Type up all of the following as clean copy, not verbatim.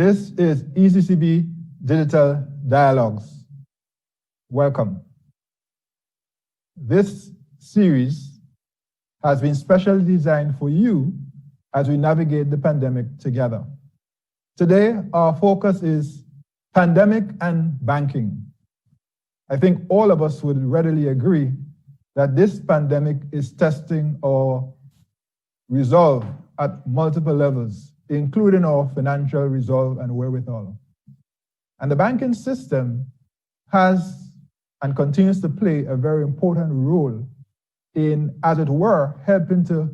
This is ECCB Digital Dialogues. Welcome. This series has been specially designed for you as we navigate the pandemic together. Today, our focus is pandemic and banking. I think all of us would readily agree that this pandemic is testing our resolve at multiple levels, including our financial resolve and wherewithal. And the banking system has and continues to play a very important role in, as it were, helping to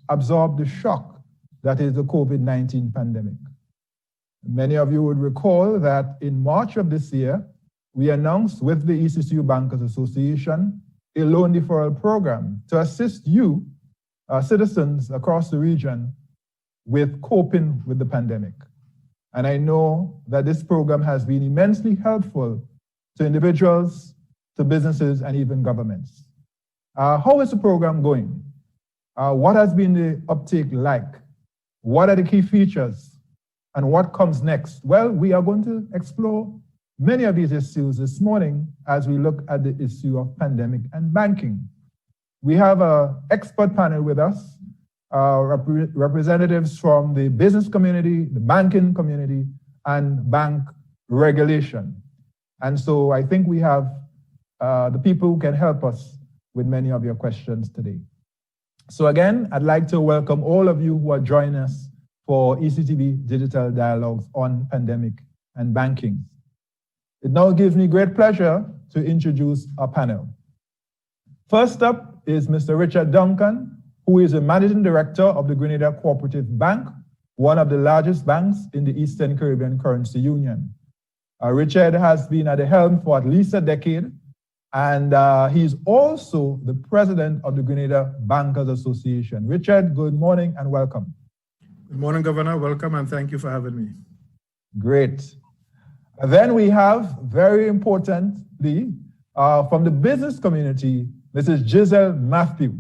absorb the shock that is the COVID-19 pandemic. Many of you would recall that in March of this year, we announced with the ECCU Bankers Association a loan deferral program to assist you, citizens across the region, with coping with the pandemic. And I know that this program has been immensely helpful to individuals, to businesses, and even governments. How is the program going? What has been the uptake like? What are the key features? And what comes next? Well, we are going to explore many of these issues this morning as we look at the issue of pandemic and banking. We have an expert panel with us, representatives from the business community, the banking community, and bank regulation. And so I think we have the people who can help us with many of your questions today. So again, I'd like to welcome all of you who are joining us for ECCB Digital Dialogues on pandemic and banking. It now gives me great pleasure to introduce our panel. First up is Mr. Richard Duncan, who is the Managing Director of the Grenada Cooperative Bank, one of the largest banks in the Eastern Caribbean Currency Union. Richard has been at the helm for at least a decade, and he's also the President of the Grenada Bankers Association. Richard, good morning and welcome. Good morning, Governor. Welcome, and thank you for having me. Great. Then we have, very importantly, from the business community, Mrs. Giselle Matthew.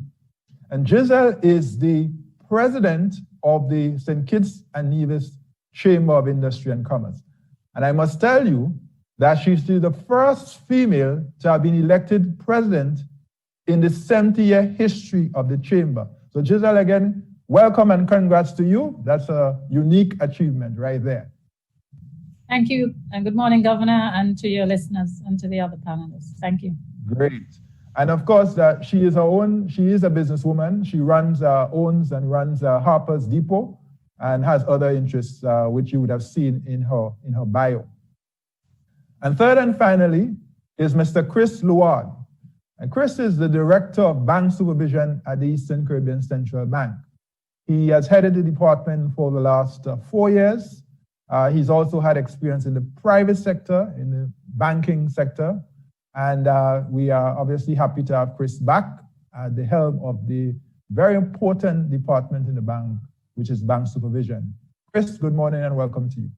And Giselle is the president of the St. Kitts and Nevis Chamber of Industry and Commerce. And I must tell you that she's the first female to have been elected president in the 70-year history of the chamber. So Giselle, again, welcome and congrats to you. That's a unique achievement right there. Thank you, and good morning, Governor, and to your listeners and to the other panelists. Thank you. Great. And of course, she is a businesswoman. She owns and runs Harper's Depot and has other interests, which you would have seen in her bio. And third and finally is Mr. Chris Luard. And Chris is the Director of Bank Supervision at the Eastern Caribbean Central Bank. He has headed the department for the last 4 years. He's also had experience in the private sector, in the banking sector, and we are obviously happy to have Chris back at the helm of the very important department in the bank, which is bank supervision. Chris, good morning and welcome to you.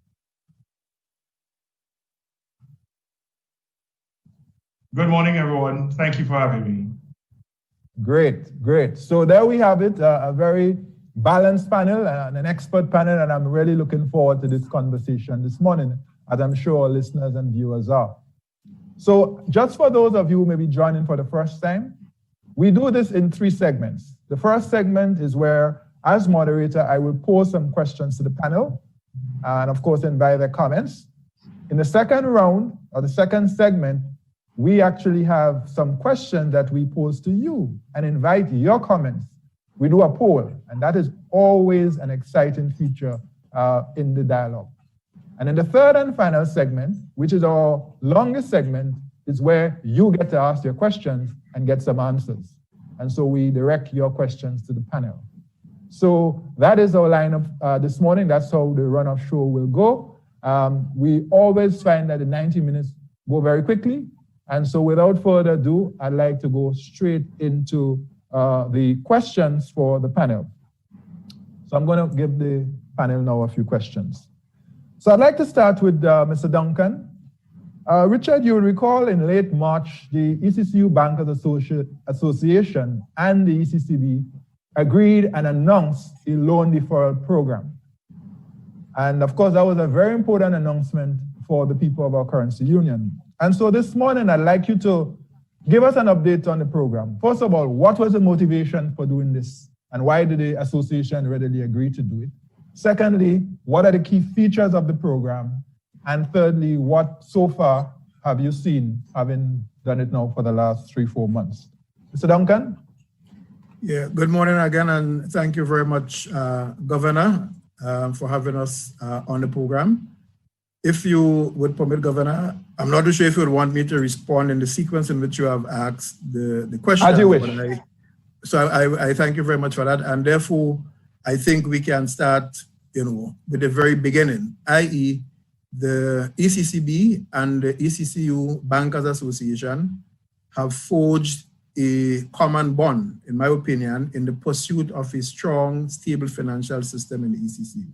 Good morning, everyone. Thank you for having me. Great, great. So there we have it, a very balanced panel and an expert panel, and I'm really looking forward to this conversation this morning, as I'm sure our listeners and viewers are. So just for those of you who may be joining for the first time, we do this in 3 segments. The first segment is where, as moderator, I will pose some questions to the panel, and of course invite their comments. In the second round, or the second segment, we actually have some questions that we pose to you and invite your comments. We do a poll, and that is always an exciting feature in the dialogue. And in the third and final segment, which is our longest segment, is where you get to ask your questions and get some answers. And so we direct your questions to the panel. So that is our lineup this morning. That's how the run of show will go. We always find that the 90 minutes go very quickly. And so without further ado, I'd like to go straight into the questions for the panel. So I'm going to give the panel now a few questions. So I'd like to start with Mr. Duncan. Richard, you will recall in late March, the ECCU Bankers Association and the ECCB agreed and announced a loan deferral program. And of course, that was a very important announcement for the people of our currency union. And so this morning, I'd like you to give us an update on the program. First of all, what was the motivation for doing this? And why did the association readily agree to do it? Secondly, what are the key features of the program? And thirdly, what so far have you seen, having done it now for the last 3-4 months? Mr. Duncan? Yeah, good morning again, and thank you very much, Governor, for having us on the program. If you would permit, Governor, I'm not too sure if you would want me to respond in the sequence in which you have asked the question. As you wish. So I thank you very much for that, and therefore, I think we can start, with the very beginning, i.e., the ECCB and the ECCU Bankers Association have forged a common bond, in my opinion, in the pursuit of a strong, stable financial system in the ECCU.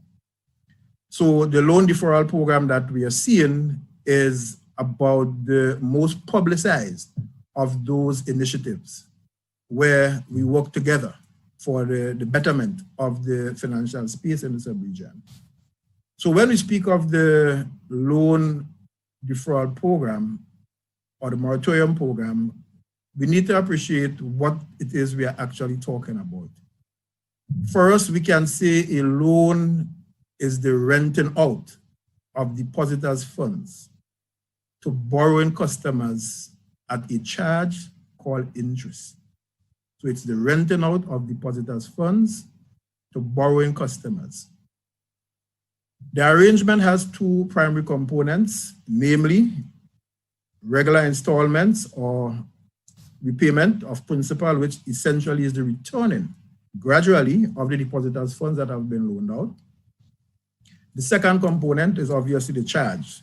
So the loan deferral program that we are seeing is about the most publicized of those initiatives where we work together for the betterment of the financial space in the sub-region. So when we speak of the loan deferral program or the moratorium program, we need to appreciate what it is we are actually talking about. First, we can say a loan is the renting out of depositors' funds to borrowing customers at a charge called interest. So it's the renting out of depositors' funds to borrowing customers. The arrangement has two primary components, namely regular installments or repayment of principal, which essentially is the returning gradually of the depositors' funds that have been loaned out. The second component is obviously the charge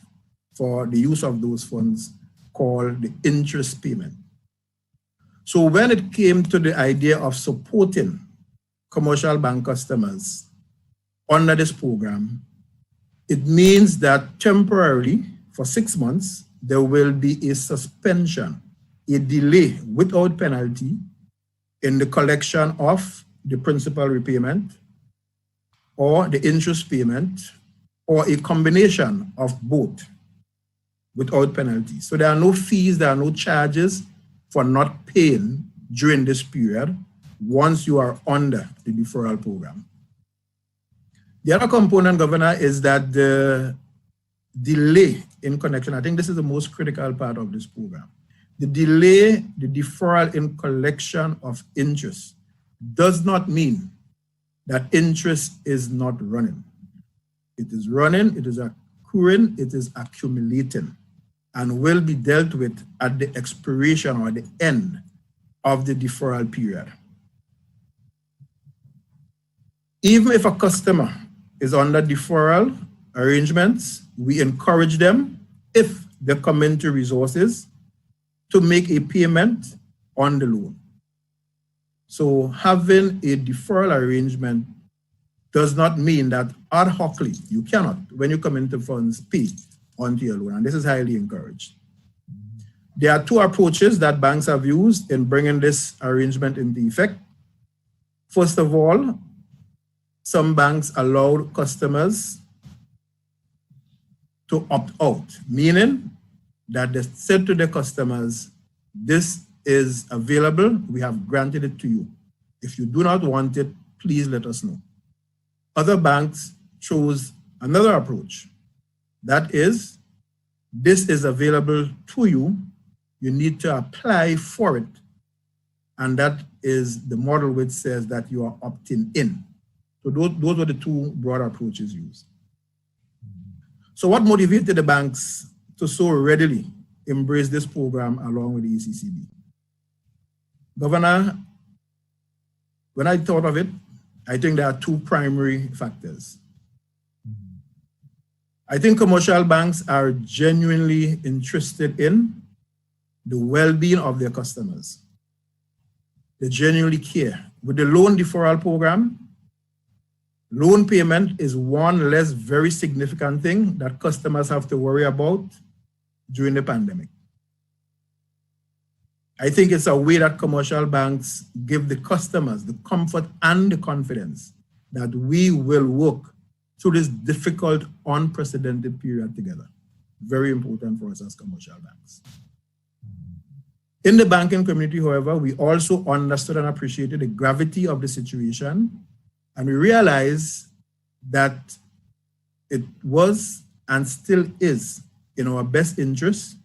for the use of those funds, called the interest payment. So when it came to the idea of supporting commercial bank customers under this program, it means that temporarily, for 6 months, there will be a suspension, a delay without penalty in the collection of the principal repayment or the interest payment or a combination of both without penalty. So there are no fees, there are no charges for not paying during this period once you are under the deferral program. The other component, Governor, is that the delay in connection, I think this is the most critical part of this program. The delay, the deferral in collection of interest does not mean that interest is not running. It is running, it is accruing, it is accumulating, and will be dealt with at the expiration or the end of the deferral period. Even if a customer is under deferral arrangements, we encourage them, if they come into resources, to make a payment on the loan. So having a deferral arrangement does not mean that ad hocly, you cannot, when you come into funds, pay onto your loan, and this is highly encouraged. There are two approaches that banks have used in bringing this arrangement into effect. First of all, some banks allow customers to opt out, meaning that they said to the customers, this is available, we have granted it to you. If you do not want it, please let us know. Other banks chose another approach. That is, this is available to you, you need to apply for it. And that is the model which says that you are opting in. So those were the two broad approaches used. So what motivated the banks to so readily embrace this program along with the ECCB? Governor, when I thought of it, I think there are two primary factors. I think commercial banks are genuinely interested in the well-being of their customers. They genuinely care. With the loan deferral program, loan payment is one less very significant thing that customers have to worry about during the pandemic. I think it's a way that commercial banks give the customers the comfort and the confidence that we will work through this difficult, unprecedented period together. Very important for us as commercial banks. In the banking community, however, we also understood and appreciated the gravity of the situation, and we realized that it was and still is in our best interest,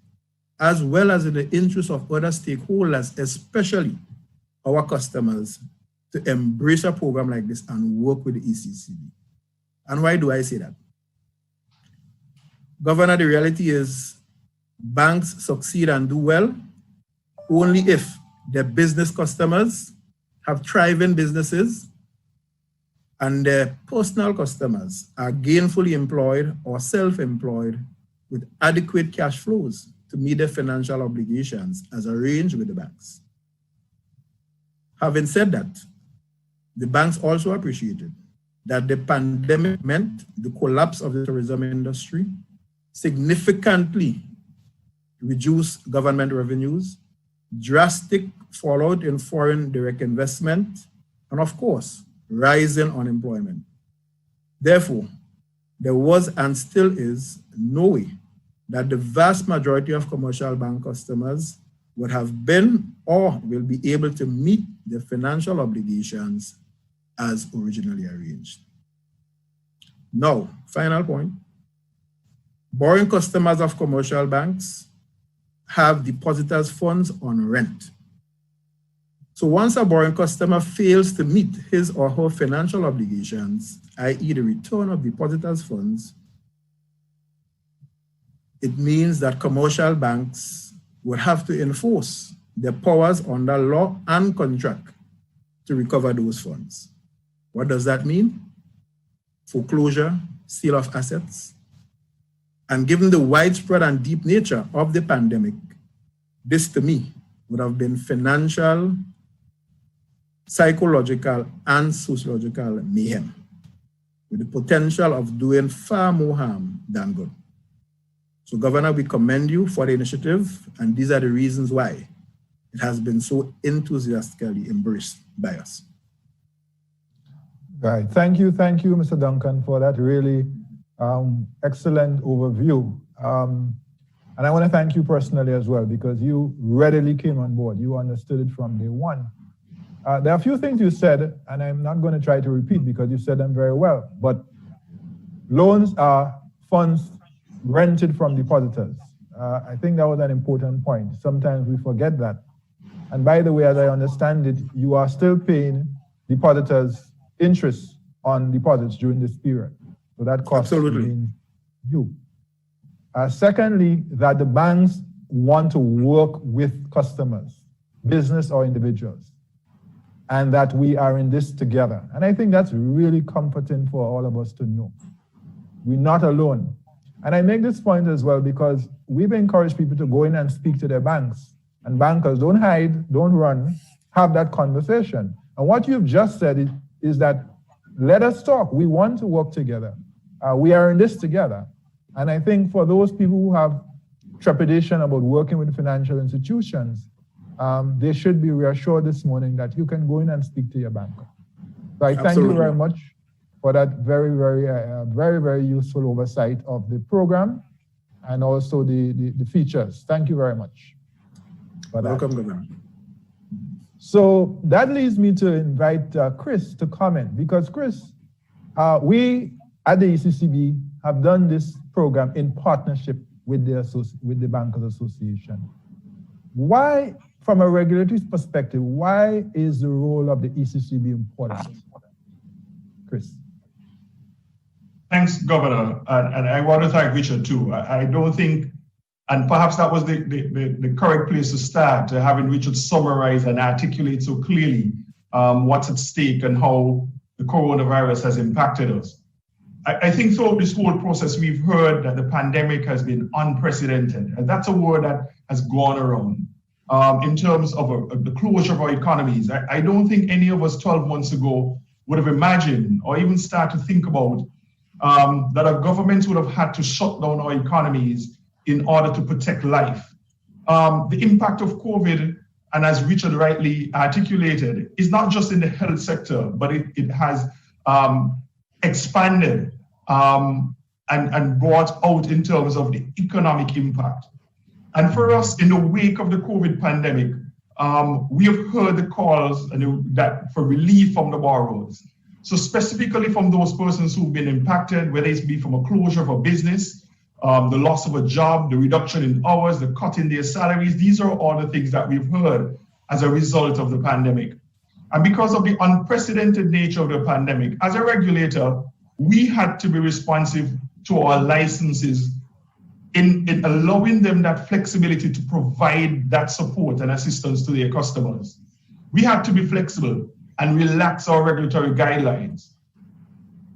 as well as in the interest of other stakeholders, especially our customers, to embrace a program like this and work with the ECCB. And why do I say that? Governor, the reality is banks succeed and do well only if their business customers have thriving businesses and their personal customers are gainfully employed or self-employed with adequate cash flows to meet their financial obligations as arranged with the banks. Having said that, the banks also appreciated that the pandemic meant the collapse of the tourism industry, significantly reduced government revenues, drastic fallout in foreign direct investment, and of course, rising unemployment. Therefore, there was and still is no way that the vast majority of commercial bank customers would have been or will be able to meet their financial obligations as originally arranged. Now, final point. Borrowing customers of commercial banks have depositors' funds on rent. So once a borrowing customer fails to meet his or her financial obligations, i.e. the return of depositors' funds, it means that commercial banks would have to enforce their powers under law and contract to recover those funds. What does that mean? Foreclosure, sale of assets. And given the widespread and deep nature of the pandemic, this to me would have been financial, psychological, and sociological mayhem, with the potential of doing far more harm than good. So, Governor, we commend you for the initiative, and these are the reasons why it has been so enthusiastically embraced by us. Right. Thank you, Mr. Duncan, for that really excellent overview. And I want to thank you personally as well, because you readily came on board. You understood it from day one. There are a few things you said, and I'm not going to try to repeat because you said them very well, but loans are funds rented from depositors. I think that was an important point. Sometimes we forget that. And by the way, as I understand it, you are still paying depositors interest on deposits during this period. So that cost remains you. Secondly, that the banks want to work with customers, business or individuals, and that we are in this together. And I think that's really comforting for all of us to know. We're not alone. And I make this point as well because we've encouraged people to go in and speak to their banks. And bankers, don't hide, don't run, have that conversation. And what you've just said is that let us talk. We want to work together. We are in this together. And I think for those people who have trepidation about working with financial institutions, they should be reassured this morning that you can go in and speak to your banker. So I thank you very much for that very useful oversight of the program and also the features. Thank you very much. Welcome, Governor. So that leads me to invite Chris to comment, because Chris, we at the ECCB have done this program in partnership with the Bankers Association. Why, from a regulatory perspective, why is the role of the ECCB important? Chris. Thanks, Governor. And I want to thank Richard too. I don't think, and perhaps that was the correct place to start, having Richard summarize and articulate so clearly what's at stake and how the coronavirus has impacted us. I think throughout this whole process, we've heard that the pandemic has been unprecedented. And that's a word that has gone around in terms of the closure of our economies. I don't think any of us 12 months ago would have imagined or even start to think about that our governments would have had to shut down our economies in order to protect life. The impact of COVID, and as Richard rightly articulated, is not just in the health sector, but it has expanded and brought out in terms of the economic impact. And for us, in the wake of the COVID pandemic, we have heard the calls that for relief from the borrowers. So specifically from those persons who've been impacted, whether it's be from a closure of a business, the loss of a job, the reduction in hours, the cut in their salaries, these are all the things that we've heard as a result of the pandemic. And because of the unprecedented nature of the pandemic, as a regulator, we had to be responsive to our licenses in allowing them that flexibility to provide that support and assistance to their customers. We had to be flexible and relax our regulatory guidelines.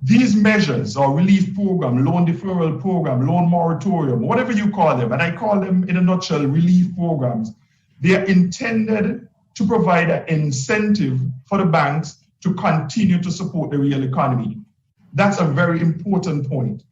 These measures, our relief program, loan deferral program, loan moratorium, whatever you call them, and I call them in a nutshell relief programs, they are intended to provide an incentive for the banks to continue to support the real economy. That's a very important point.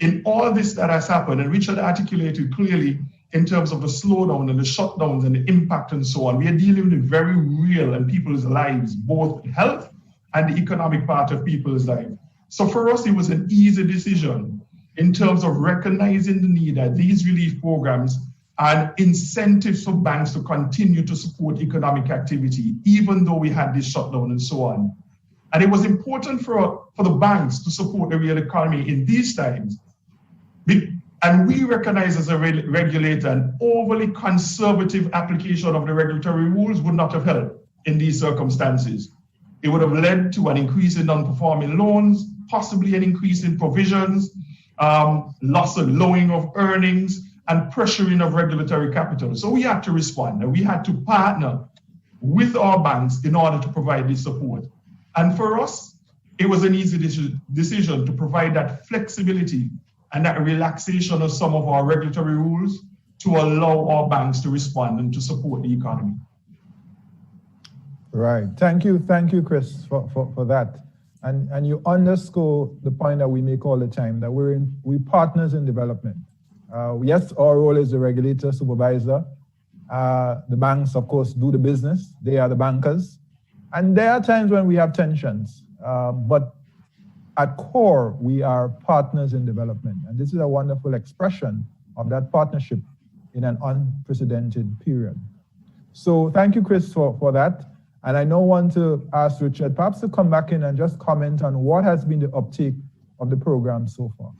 In all this that has happened, and Richard articulated clearly in terms of the slowdown and the shutdowns and the impact and so on, we are dealing with very real in people's lives, both health and the economic part of people's lives. So for us, it was an easy decision in terms of recognizing the need that these relief programs and incentives for banks to continue to support economic activity, even though we had this shutdown and so on. And it was important for the banks to support the real economy in these times. And we recognize as a regulator an overly conservative application of the regulatory rules would not have helped in these circumstances. It would have led to an increase in non-performing loans, possibly an increase in provisions, loss of lowering of earnings, and pressuring of regulatory capital. So we had to respond, and we had to partner with our banks in order to provide this support. And for us, it was an easy decision to provide that flexibility and that relaxation of some of our regulatory rules to allow our banks to respond and to support the economy. Right. Thank you, Chris, for that. And you underscore the point that we make all the time, that we're partners in development. Yes, our role is the regulator, supervisor. The banks, of course, do the business. They are the bankers. And there are times when we have tensions, but at core, we are partners in development. And this is a wonderful expression of that partnership in an unprecedented period. So thank you, Chris, for that. And I now want to ask Richard perhaps to come back in and just comment on what has been the uptake of the program so far.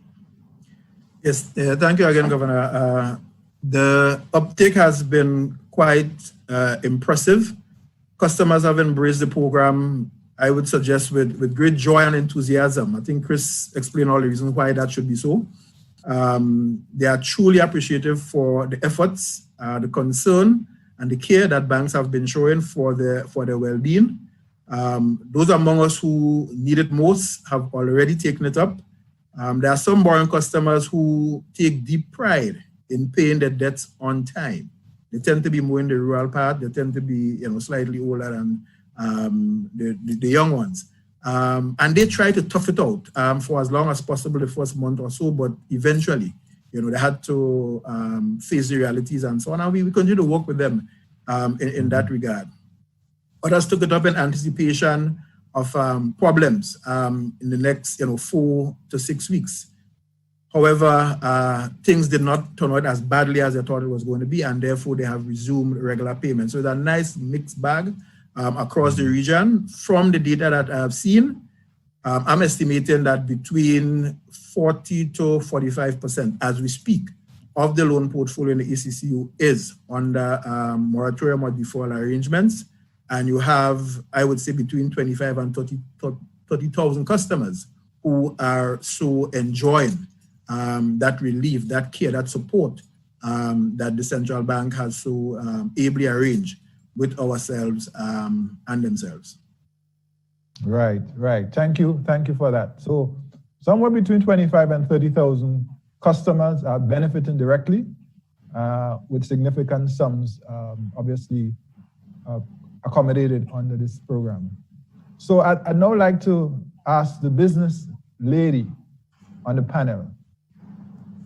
Yes, thank you again, Governor. The uptake has been quite impressive. Customers have embraced the program, I would suggest, with great joy and enthusiasm. I think Chris explained all the reasons why that should be so. They are truly appreciative for the efforts, the concern, and the care that banks have been showing for their well-being. Those among us who need it most have already taken it up. There are some borrowing customers who take deep pride in paying their debts on time. They tend to be more in the rural part. They tend to be, slightly older than the young ones. And they try to tough it out for as long as possible the first month or so, but eventually, they had to face the realities and so on. And we continue to work with them in that regard. Others took it up in anticipation of problems in the next 4 to 6 weeks. However, things did not turn out as badly as they thought it was going to be, and therefore they have resumed regular payments. So it's a nice mixed bag across the region. From the data that I have seen, I'm estimating that between 40 to 45% as we speak of the loan portfolio in the ECCU is under moratorium or deferral arrangements. And you have, I would say, between 25 and 30,000 customers who are so enjoying that relief, that care, that support that the central bank has so ably arranged with ourselves and themselves. Right. Thank you for that. So somewhere between 25 and 30,000 customers are benefiting directly with significant sums, obviously accommodated under this program. So I'd now like to ask the business lady on the panel,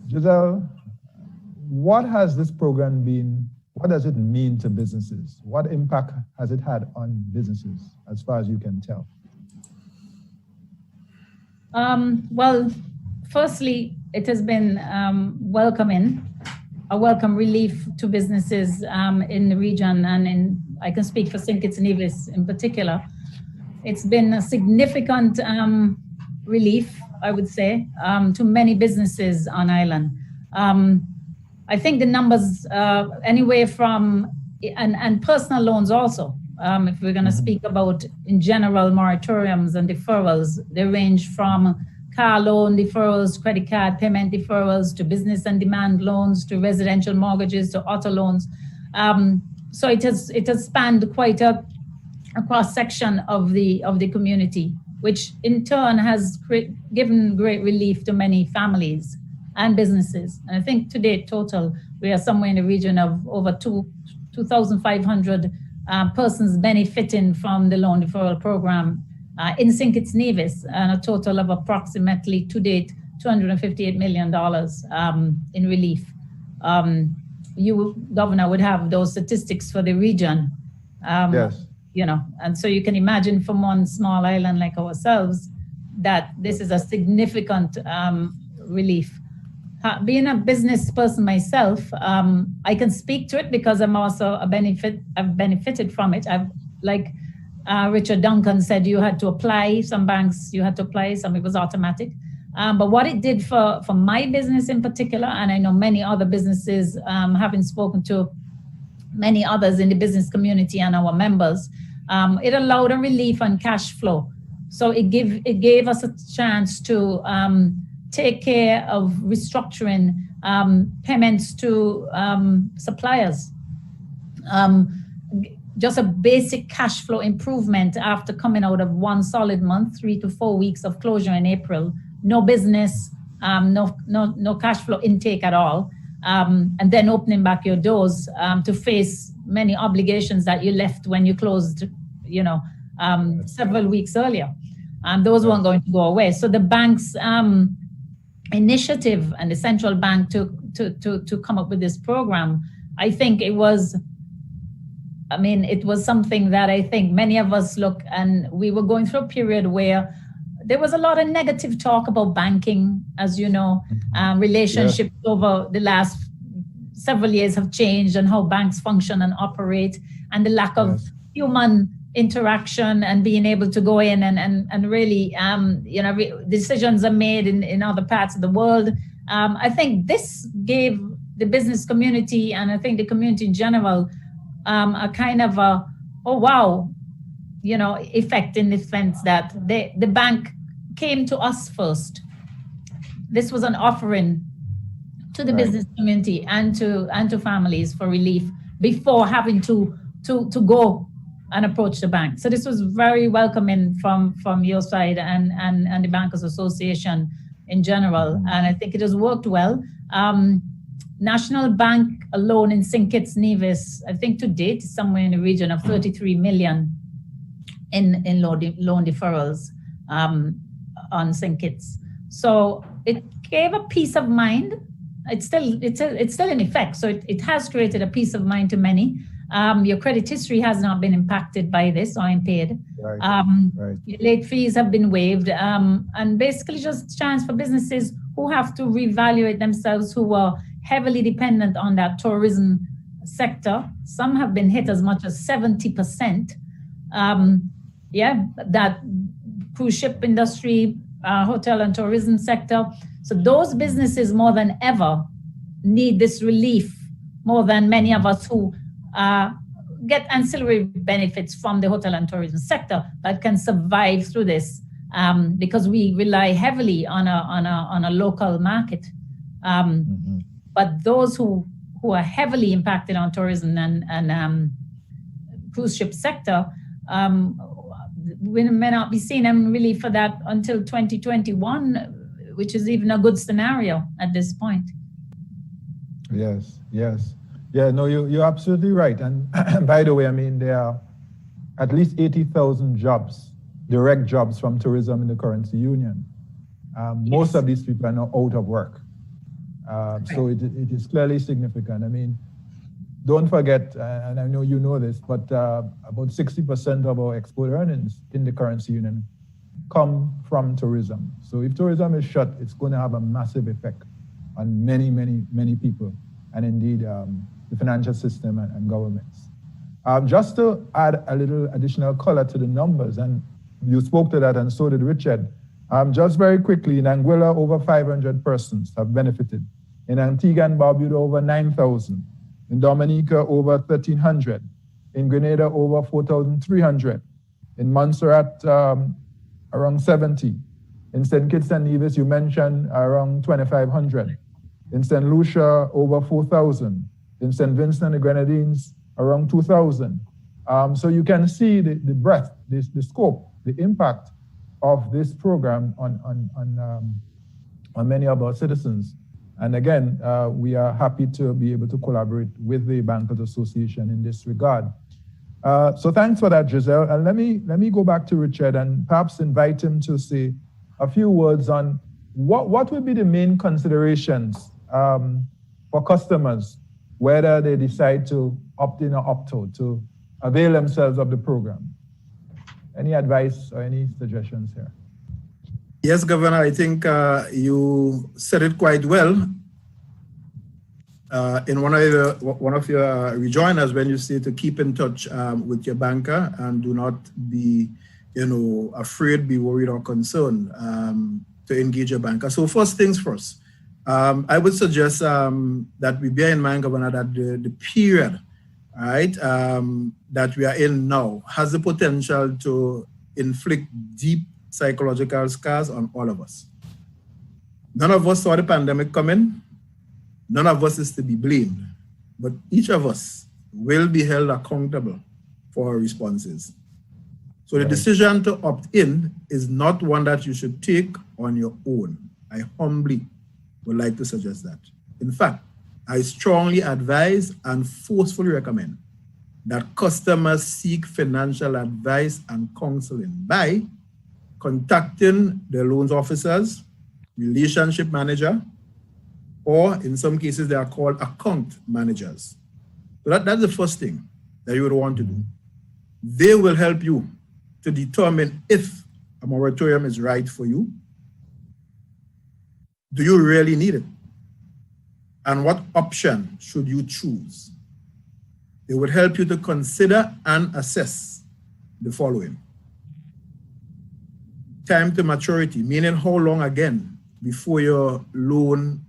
Giselle, what has this program been? What does it mean to businesses? What impact has it had on businesses, as far as you can tell? Well, firstly, it has been a welcome relief to businesses in the region, and I can speak for St. Kitts and Nevis in particular. It's been a significant relief, I would say, to many businesses on island. I think the numbers anywhere from, and personal loans also, if we're going to speak about in general moratoriums and deferrals, they range from car loan deferrals, credit card payment deferrals, to business and demand loans, to residential mortgages, to auto loans. So it has spanned quite a cross section of the community, which in turn has given great relief to many families and businesses. And I think to date total, we are somewhere in the region of over 2,500 persons benefiting from the loan deferral program in St. Kitts Nevis, and a total of approximately to date $258 million in relief. You, Governor, would have those statistics for the region. Yes. You know, and so you can imagine from one small island like ourselves that this is a significant relief. Being a business person myself, I can speak to it because I'm also I've benefited from it. Like Richard Duncan said, you had to apply. Some banks you had to apply, some it was automatic. But what it did for my business in particular, and I know many other businesses, having spoken to many others in the business community and our members, it allowed a relief on cash flow. So it gave us a chance to take care of restructuring payments to suppliers. Just a basic cash flow improvement after coming out of one solid month, 3 to 4 weeks of closure in April, no business, no cash flow intake at all, and then opening back your doors to face many obligations that you left when you closed, you know, several weeks earlier. Those weren't going to go away. So the bank's initiative and the central bank to come up with this program, I think it was something that I think many of us look, and we were going through a period where there was a lot of negative talk about banking, as you know, relationships over the last several years have changed, and how banks function and operate, and the lack of human interaction and being able to go in and really, decisions are made in other parts of the world. I think this gave the business community, and I think the community in general, a kind of a, oh wow, effect in the sense that the bank came to us first. This was an offering to the business community and to families for relief before having to go and approach the bank. So this was very welcoming from your side and the Bankers Association in general. And I think it has worked well. National Bank alone in St. Kitts Nevis, I think to date is somewhere in the region of 33 million in loan deferrals on St. Kitts. So it gave a peace of mind. It's still in effect. So it has created a peace of mind to many. Your credit history has not been impacted by this or impaired. Your late fees have been waived, and basically just a chance for businesses who have to reevaluate themselves, who are heavily dependent on that tourism sector. Some have been hit as much as 70%. That cruise ship industry, hotel and tourism sector. So those businesses more than ever need this relief more than many of us who get ancillary benefits from the hotel and tourism sector that can survive through this, because we rely heavily on a local market. But those who are heavily impacted on tourism and cruise ship sector, we may not be seeing them really for that until 2021, which is even a good scenario at this point. Yes. Yeah, no, you're absolutely right. And by the way, I mean, there are at least 80,000 jobs, direct jobs from tourism in the currency union. Most of these people are now out of work. So it is clearly significant. I mean, don't forget, and I know you know this, but about 60% of our export earnings in the currency union come from tourism. So if tourism is shut, it's going to have a massive effect on many, many, many people, and indeed the financial system and governments. Just to add a little additional color to the numbers, and you spoke to that and so did Richard, just very quickly, in Anguilla, over 500 persons have benefited. In Antigua and Barbuda, over 9,000. In Dominica, over 1,300. In Grenada, over 4,300. In Montserrat, around 70. In St. Kitts and Nevis, you mentioned around 2,500. In St. Lucia, over 4,000. In St. Vincent and the Grenadines, around 2,000. So you can see the breadth, the scope, the impact of this program on many of our citizens. And again, we are happy to be able to collaborate with the Bankers Association in this regard. So thanks for that, Giselle. And let me go back to Richard and perhaps invite him to say a few words on what would be the main considerations for customers, whether they decide to opt in or opt out, to avail themselves of the program. Any advice or any suggestions here? Yes, Governor, I think you said it quite well in one of your rejoinders when you say to keep in touch with your banker and do not be, afraid, be worried or concerned to engage your banker. So first things first, I would suggest that we bear in mind, Governor, that the period, right, that we are in now has the potential to inflict deep psychological scars on all of us. None of us saw the pandemic coming. None of us is to be blamed, but each of us will be held accountable for our responses. So the decision to opt in is not one that you should take on your own. I humbly would like to suggest that. In fact, I strongly advise and forcefully recommend that customers seek financial advice and counseling by contacting their loans officers, relationship manager, or in some cases they are called account managers. So that's the first thing that you would want to do. They will help you to determine if a moratorium is right for you. Do you really need it? And what option should you choose? They would help you to consider and assess the following. Time to maturity, meaning how long again before your loan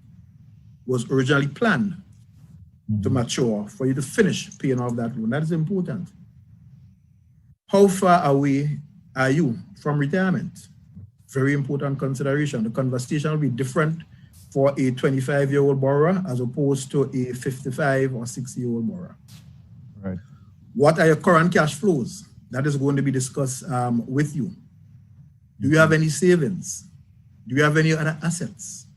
was originally planned to mature for you to finish paying off that loan. That is important. How far away are you from retirement? Very important consideration. The conversation will be different for a 25-year-old borrower as opposed to a 55 or 60-year-old borrower. Right. What are your current cash flows? That is going to be discussed with you. Do you have any savings? Do you have any other assets?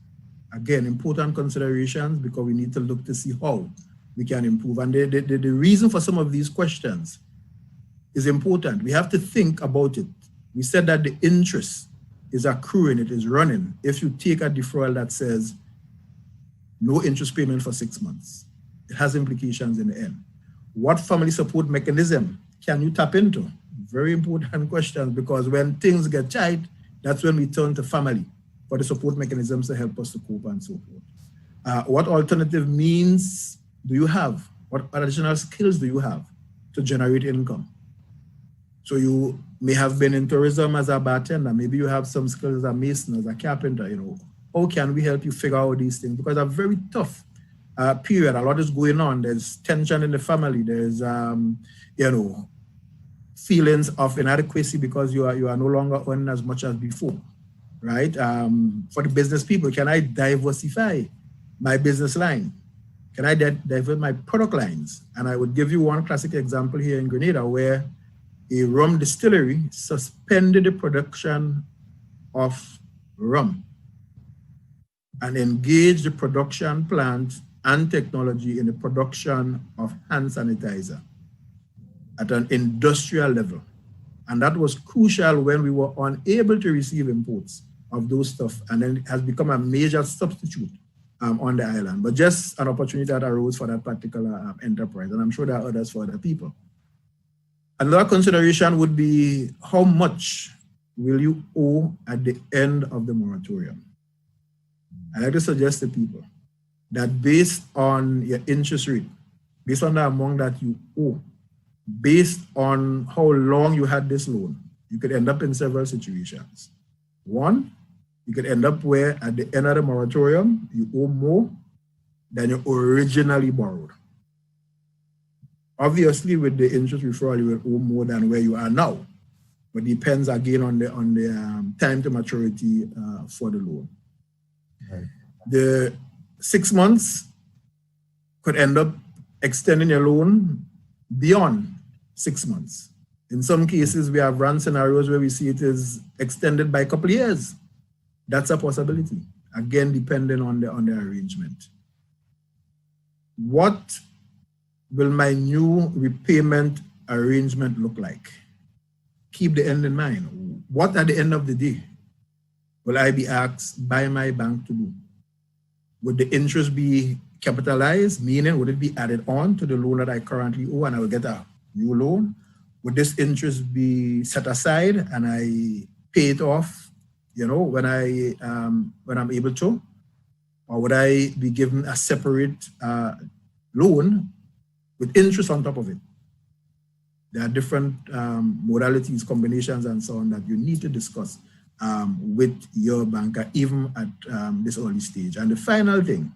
Again, important considerations because we need to look to see how we can improve. And the reason for some of these questions is important. We have to think about it. We said that the interest is accruing, it is running. If you take a deferral that says no interest payment for 6 months, it has implications in the end. What family support mechanism can you tap into? Very important questions, because when things get tight, that's when we turn to family for the support mechanisms to help us to cope and so forth. What alternative means do you have? What additional skills do you have to generate income? So you may have been in tourism as a bartender. Maybe you have some skills as a mason, as a carpenter, How can we help you figure out these things? Because a very tough period, a lot is going on. There's tension in the family. There's, feelings of inadequacy because you are no longer earning as much as before, right? For the business people, can I diversify my business line? Can I divert my product lines? And I would give you one classic example here in Grenada where a rum distillery suspended the production of rum and engaged the production plant and technology in the production of hand sanitizer at an industrial level. And that was crucial when we were unable to receive imports of those stuff, and then it has become a major substitute on the island. But just an opportunity that arose for that particular enterprise, and I'm sure there are others for other people. Another consideration would be how much will you owe at the end of the moratorium? I like to suggest to people that based on your interest rate, based on the amount that you owe, based on how long you had this loan, you could end up in several situations. One, you could end up where at the end of the moratorium, you owe more than you originally borrowed. Obviously, with the interest referral, you will owe more than where you are now, but depends again on the time to maturity for the loan. Right. The 6 months could end up extending your loan beyond 6 months. In some cases, we have run scenarios where we see it is extended by a couple of years. That's a possibility, again, depending on the arrangement. What will my new repayment arrangement look like? Keep the end in mind. What at the end of the day will I be asked by my bank to do? Would the interest be capitalized, meaning would it be added on to the loan that I currently owe and I will get a new loan? Would this interest be set aside and I pay it off, when I'm able to? Or would I be given a separate loan with interest on top of it? There are different modalities, combinations, and so on that you need to discuss with your banker, even at this early stage. And the final thing,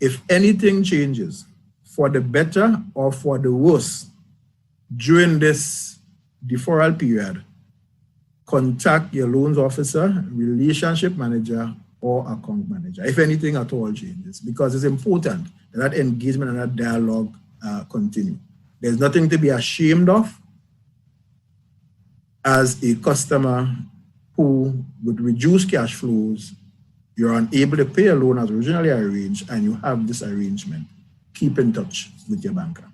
if anything changes for the better or for the worse during this deferral period, contact your loans officer, relationship manager, or account manager, if anything at all changes, because it's important that engagement and that dialogue continue. There's nothing to be ashamed of as a customer who, with reduced cash flows, you're unable to pay a loan as originally arranged, and you have this arrangement. Keep in touch with your banker.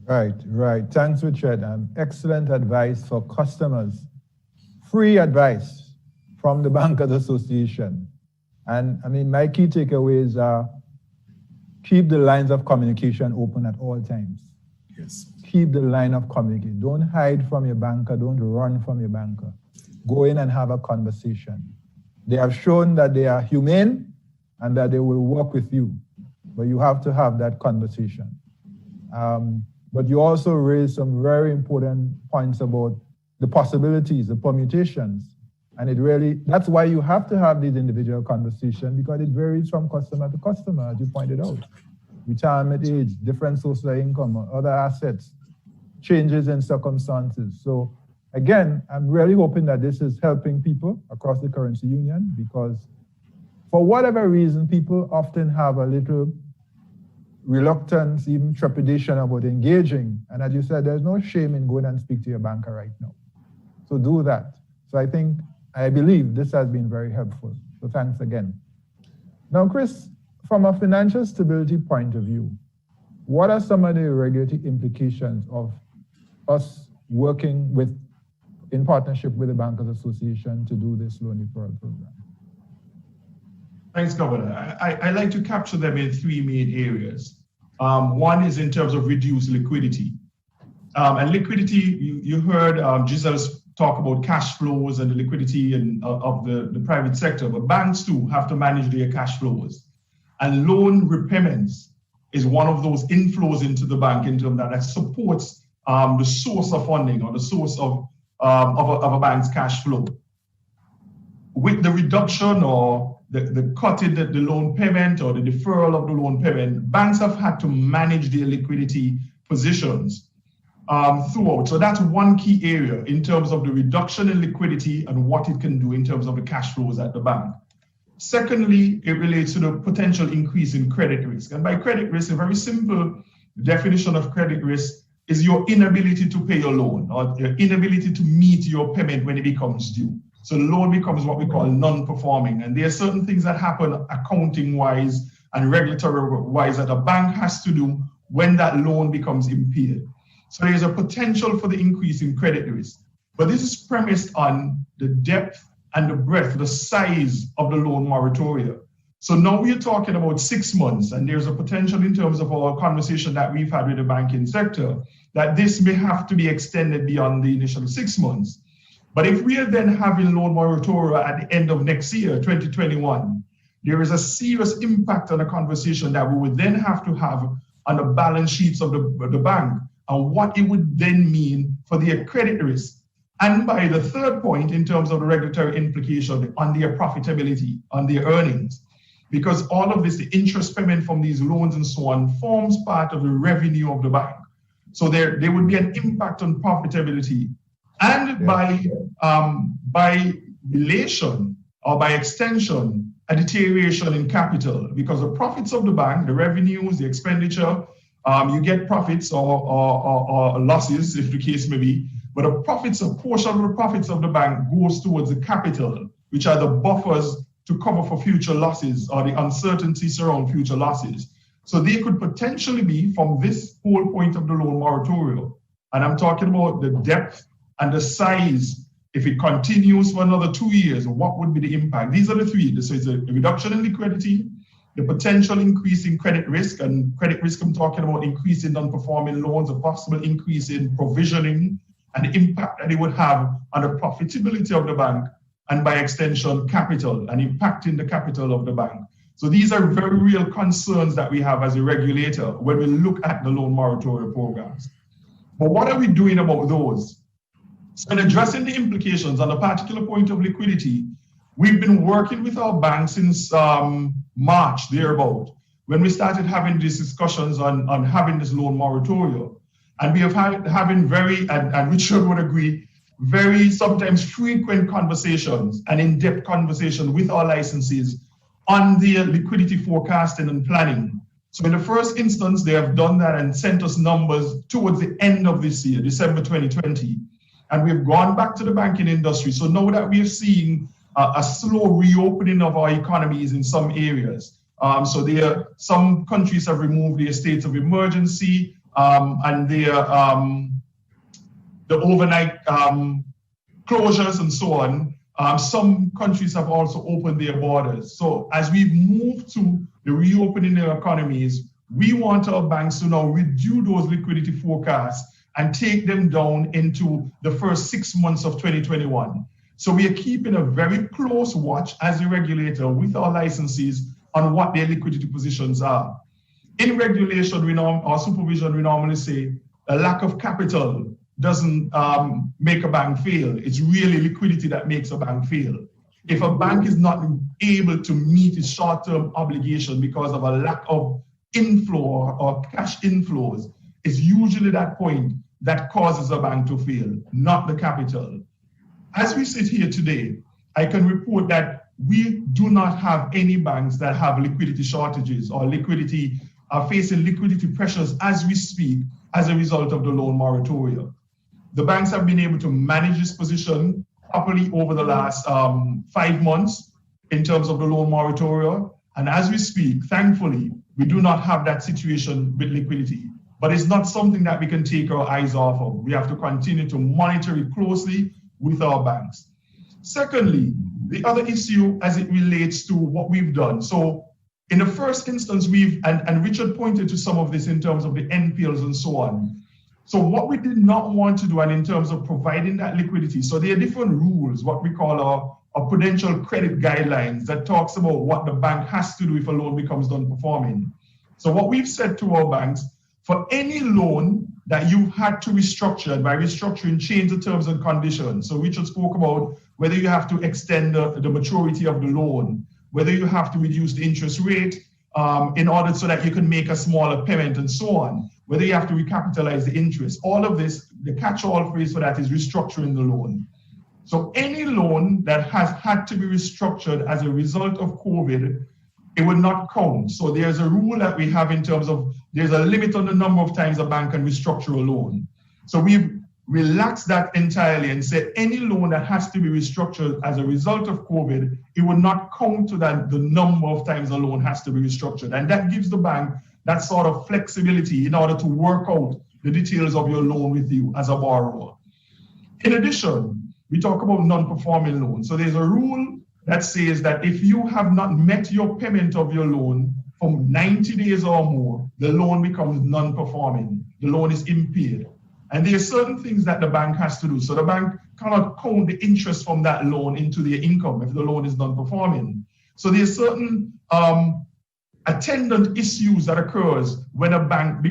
Right. Thanks, Richard. Excellent advice for customers. Free advice from the Bankers Association. And my key takeaways are keep the lines of communication open at all times. Yes. Keep the line of communication. Don't hide from your banker. Don't run from your banker. Go in and have a conversation. They have shown that they are humane and that they will work with you, but you have to have that conversation. But you also raised some very important points about the possibilities, the permutations. And that's why you have to have these individual conversations, because it varies from customer to customer, as you pointed out. Retirement age, different social income, other assets, changes in circumstances. So again, I'm really hoping that this is helping people across the currency union, because for whatever reason, people often have a little reluctance, even trepidation about engaging. And as you said, there's no shame in going and speak to your banker right now. So do that. So I believe this has been very helpful. So thanks again. Now, Chris, from a financial stability point of view, what are some of the regulatory implications of us working in partnership with the Bankers Association to do this loan deferral program? Thanks, Governor. I like to capture them in three main areas. One is in terms of reduced liquidity. And liquidity, you heard Giselle's talk about cash flows and the liquidity of the private sector, but banks too have to manage their cash flows. And loan repayments is one of those inflows into the bank in terms that supports the source of funding or the source of a bank's cash flow. With the reduction or the cut in the loan payment or the deferral of the loan payment, banks have had to manage their liquidity positions throughout. So that's one key area in terms of the reduction in liquidity and what it can do in terms of the cash flows at the bank. Secondly, it relates to the potential increase in credit risk. And by credit risk, a very simple definition of credit risk is your inability to pay your loan or your inability to meet your payment when it becomes due. So the loan becomes what we call non-performing. And there are certain things that happen accounting-wise and regulatory-wise that a bank has to do when that loan becomes impaired. So there's a potential for the increase in credit risk. But this is premised on the depth and the breadth, the size of the loan moratoria. So now we're talking about 6 months, and there's a potential in terms of our conversation that we've had with the banking sector that this may have to be extended beyond the initial 6 months. But if we are then having loan moratoria at the end of next year, 2021, there is a serious impact on the conversation that we would then have to have on the balance sheets of the bank and what it would then mean for their credit risk. And by the third point, in terms of the regulatory implication on their profitability, on their earnings, because all of this, the interest payment from these loans and so on, forms part of the revenue of the bank. So there would be an impact on profitability. And by relation or by extension, a deterioration in capital, because the profits of the bank, the revenues, the expenditure, you get profits or losses, if the case may be, but a portion of the profits of the bank goes towards the capital, which are the buffers to cover for future losses or the uncertainties around future losses. So they could potentially be, from this whole point of the loan moratorium, and I'm talking about the depth and the size, if it continues for another 2 years, what would be the impact? These are the three. So it's a reduction in liquidity, the potential increase in credit risk, and credit risk I'm talking about increase in non-performing loans, a possible increase in provisioning, and the impact that it would have on the profitability of the bank, and by extension, capital, and impacting the capital of the bank. So these are very real concerns that we have as a regulator when we look at the loan moratorium programs. But what are we doing about those? So in addressing the implications on a particular point of liquidity, we've been working with our bank since March, thereabout, when we started having these discussions on having this loan moratorium. And we have having very, and Richard would agree, very sometimes frequent conversations and in-depth conversation with our licensees on their liquidity forecasting and planning. So in the first instance, they have done that and sent us numbers towards the end of this year, December 2020. And we've gone back to the banking industry. So now that we are seeing a slow reopening of our economies in some areas. So some countries have removed their states of emergency and the overnight closures and so on. Some countries have also opened their borders. So as we move to the reopening of economies, we want our banks to now review those liquidity forecasts and take them down into the first 6 months of 2021. So we are keeping a very close watch as a regulator with our licensees on what their liquidity positions are. In regulation, or supervision, we normally say a lack of capital doesn't make a bank fail. It's really liquidity that makes a bank fail. If a bank is not able to meet its short-term obligation because of a lack of inflow or cash inflows, it's usually that point that causes a bank to fail, not the capital. As we sit here today, I can report that we do not have any banks that have liquidity shortages or are facing liquidity pressures as we speak as a result of the loan moratorium. The banks have been able to manage this position properly over the last 5 months in terms of the loan moratorium. And as we speak, thankfully, we do not have that situation with liquidity. But it's not something that we can take our eyes off of. We have to continue to monitor it closely with our banks. Secondly, the other issue as it relates to what we've done. So in the first instance, and Richard pointed to some of this in terms of the NPLs and so on. So what we did not want to do, and in terms of providing that liquidity, so there are different rules, what we call our prudential credit guidelines that talks about what the bank has to do if a loan becomes non-performing. So what we've said to our banks, for any loan that you've had to restructure, and by restructuring, change the terms and conditions. So Richard spoke about whether you have to extend the maturity of the loan, whether you have to reduce the interest rate in order so that you can make a smaller payment and so on, whether you have to recapitalize the interest. All of this, the catch-all phrase for that is restructuring the loan. So any loan that has had to be restructured as a result of COVID, it will not count. So there's a rule that we have in terms of, there's a limit on the number of times a bank can restructure a loan. So we've relaxed that entirely and said any loan that has to be restructured as a result of COVID, it will not count to that the number of times a loan has to be restructured. And that gives the bank that sort of flexibility in order to work out the details of your loan with you as a borrower. In addition, we talk about non-performing loans. So there's a rule that says that if you have not met your payment of your loan from 90 days or more, the loan becomes non-performing. The loan is impaired. And there are certain things that the bank has to do. So the bank cannot count the interest from that loan into their income if the loan is non-performing. So there are certain attendant issues that occurs when a loan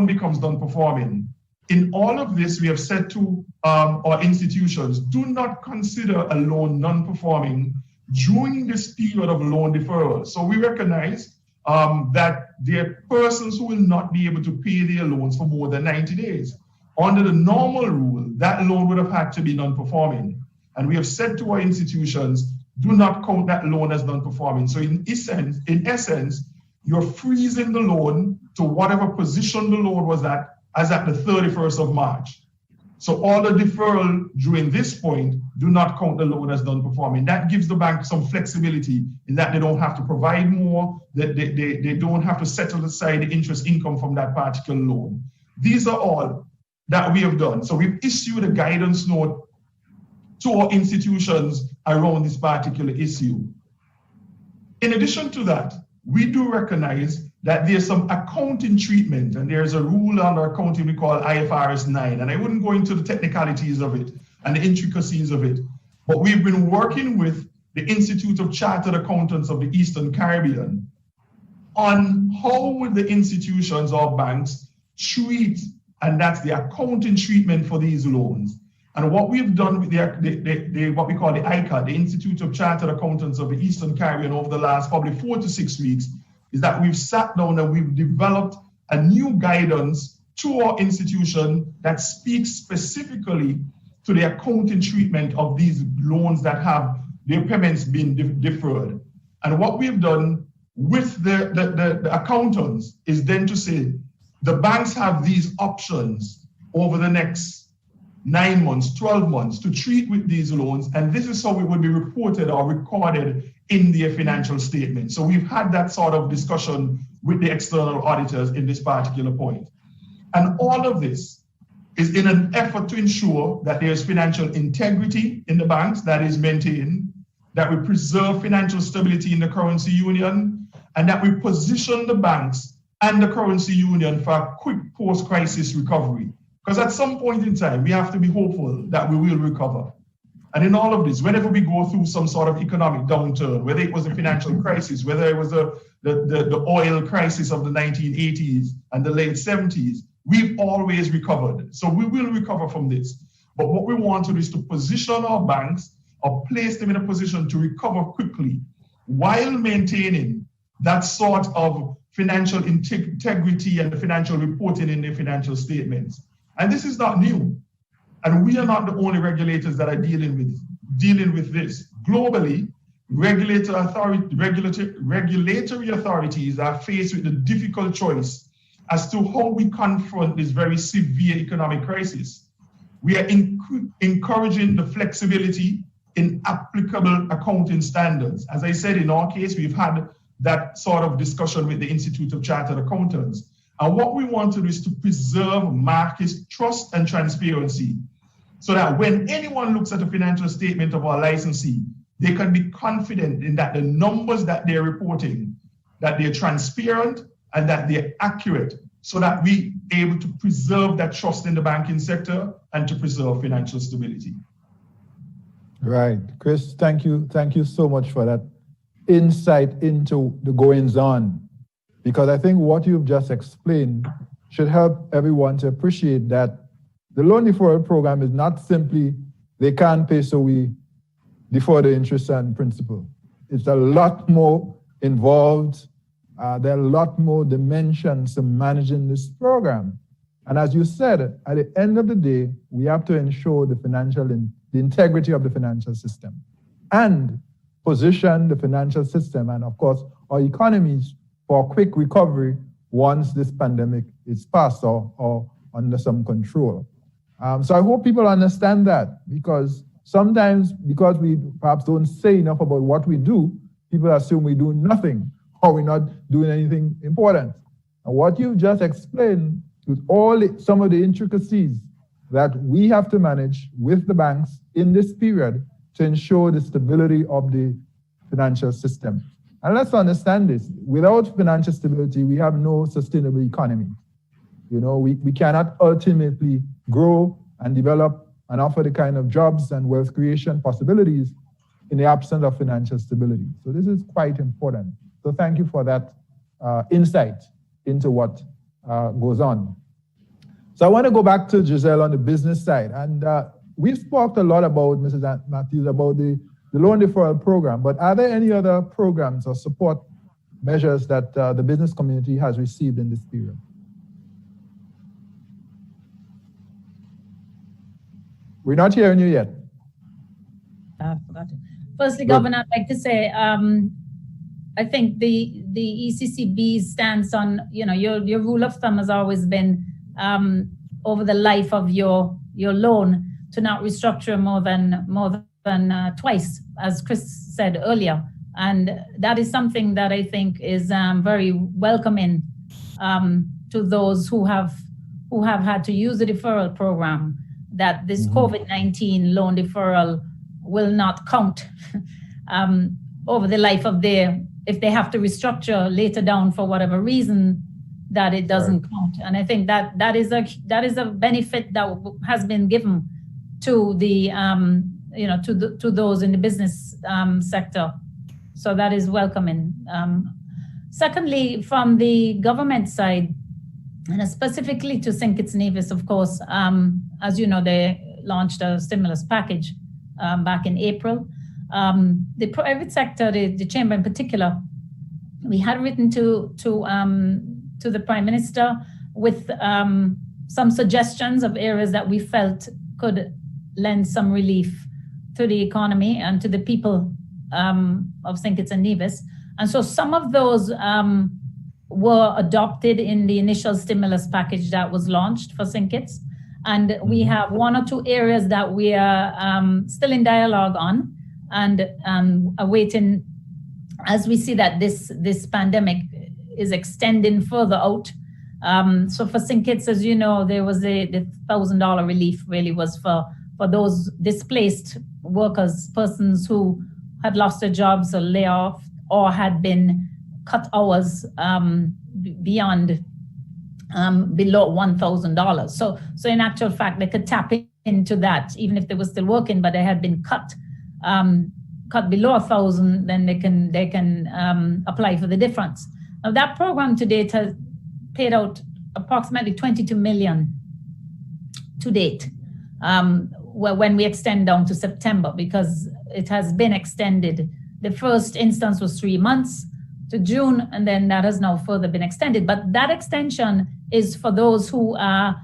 becomes non-performing. In all of this, we have said to our institutions, do not consider a loan non-performing during this period of loan deferral. So we recognize that there are persons who will not be able to pay their loans for more than 90 days. Under the normal rule, that loan would have had to be non-performing. And we have said to our institutions, do not count that loan as non-performing. So in essence, you're freezing the loan to whatever position the loan was at as at the 31st of March. So all the deferral during this point do not count the loan as non-performing. That gives the bank some flexibility in that they don't have to provide more, that they don't have to settle aside the interest income from that particular loan. These are all that we have done. So we've issued a guidance note to our institutions around this particular issue. In addition to that, we do recognize that there's some accounting treatment, and there's a rule under accounting we call IFRS 9, and I wouldn't go into the technicalities of it and the intricacies of it, but we've been working with the Institute of Chartered Accountants of the Eastern Caribbean on how would the institutions or banks treat, and that's the accounting treatment for these loans. And what we've done with what we call the ICA, the Institute of Chartered Accountants of the Eastern Caribbean, over the last probably 4 to 6 weeks, is that we've sat down and we've developed a new guidance to our institution that speaks specifically to the accounting treatment of these loans that have their payments been deferred. And what we've done with the accountants is then to say, the banks have these options over the next 9 months, 12 months to treat with these loans, and this is how it would be reported or recorded in their financial statement. So we've had that sort of discussion with the external auditors in this particular point. And all of this is in an effort to ensure that there's financial integrity in the banks that is maintained, that we preserve financial stability in the currency union, and that we position the banks and the currency union for a quick post-crisis recovery. Because at some point in time, we have to be hopeful that we will recover. And in all of this, whenever we go through some sort of economic downturn, whether it was a financial crisis, whether it was the oil crisis of the 1980s and the late 70s, we've always recovered. So we will recover from this. But what we want to do is to position our banks or place them in a position to recover quickly while maintaining that sort of financial integrity and the financial reporting in their financial statements. And this is not new. And we are not the only regulators that are dealing with this. Globally, regulatory authorities are faced with the difficult choice as to how we confront this very severe economic crisis. We are encouraging the flexibility in applicable accounting standards. As I said, in our case, we've had that sort of discussion with the Institute of Chartered Accountants. And what we want to do is to preserve market trust and transparency so that when anyone looks at a financial statement of our licensee, they can be confident in that the numbers that they're reporting, that they're transparent and that they're accurate, so that we're able to preserve that trust in the banking sector and to preserve financial stability. Right. Chris, thank you. Thank you so much for that insight into the goings on, because I think what you've just explained should help everyone to appreciate that the loan deferral program is not simply they can't pay so we defer the interest and principal. It's a lot more involved. There are a lot more dimensions to managing this program. And as you said, at the end of the day, we have to ensure the integrity of the financial system and position the financial system and, of course, our economies for a quick recovery once this pandemic is past or under some control. So I hope people understand that, because sometimes, because we perhaps don't say enough about what we do, people assume we do nothing or we're not doing anything important. And what you just explained with some of the intricacies that we have to manage with the banks in this period to ensure the stability of the financial system. And let's understand this, without financial stability, we have no sustainable economy. You know, we cannot ultimately grow and develop and offer the kind of jobs and wealth creation possibilities in the absence of financial stability. So this is quite important. So thank you for that insight into what goes on. So I want to go back to Giselle on the business side. And we've spoken a lot about, Mrs. Matthews, about the loan deferral program, but are there any other programs or support measures that the business community has received in this period? We're not hearing you yet. I forgot it. Firstly, Governor, I'd like to say, I think the ECCB stands on, you know, your rule of thumb has always been over the life of your loan to not restructure more than twice, as Chris said earlier. And that is something that I think is very welcoming to those who have had to use the deferral program, that this COVID-19 loan deferral will not count over the life of if they have to restructure later down for whatever reason, that it doesn't count. And I think that is a benefit that has been given to the to those in the business sector. So that is welcoming. Secondly, from the government side, and specifically to St. Kitts Nevis, of course, as you know, they launched a stimulus package back in April. The private sector, the chamber in particular, we had written to the Prime Minister with some suggestions of areas that we felt could lend some relief to the economy and to the people of St. Kitts and Nevis. And so some of those were adopted in the initial stimulus package that was launched for St. Kitts. And we have one or two areas that we are still in dialogue on and awaiting, as we see that this pandemic is extending further out. So for St. Kitts, as you know, there was the $1,000 relief really was for those displaced workers, persons who had lost their jobs or laid off or had been cut hours beyond below $1,000. So in actual fact, they could tap into that even if they were still working, but they had been cut below 1,000. Then they can apply for the difference. Now that program to date has paid out approximately $22 million to date. When we extend down to September, because it has been extended. The first instance was 3 months to June, and then that has now further been extended. But that extension is for those who are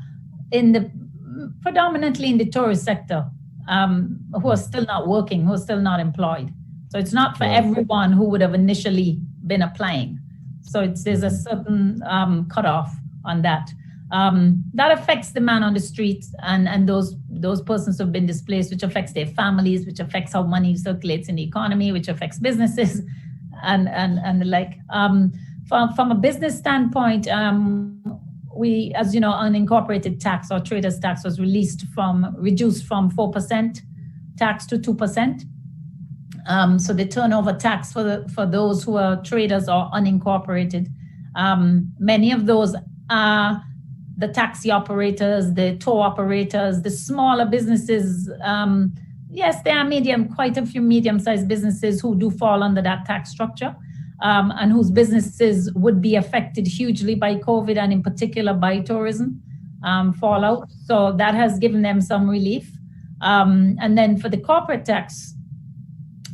predominantly in the tourist sector, who are still not working, who are still not employed. So it's not for everyone who would have initially been applying. So there's a certain cutoff on that. That affects the man on the streets and those persons who have been displaced, which affects their families, which affects how money circulates in the economy, which affects businesses and the like. From a business standpoint, we, as you know, unincorporated tax or traders tax was reduced from 4% tax to 2%. So the turnover tax for those who are traders or unincorporated, many of those are the taxi operators, the tour operators, the smaller businesses. Yes, there are quite a few medium-sized businesses who do fall under that tax structure, and whose businesses would be affected hugely by COVID and in particular by tourism fallout. So that has given them some relief. And then for the corporate tax,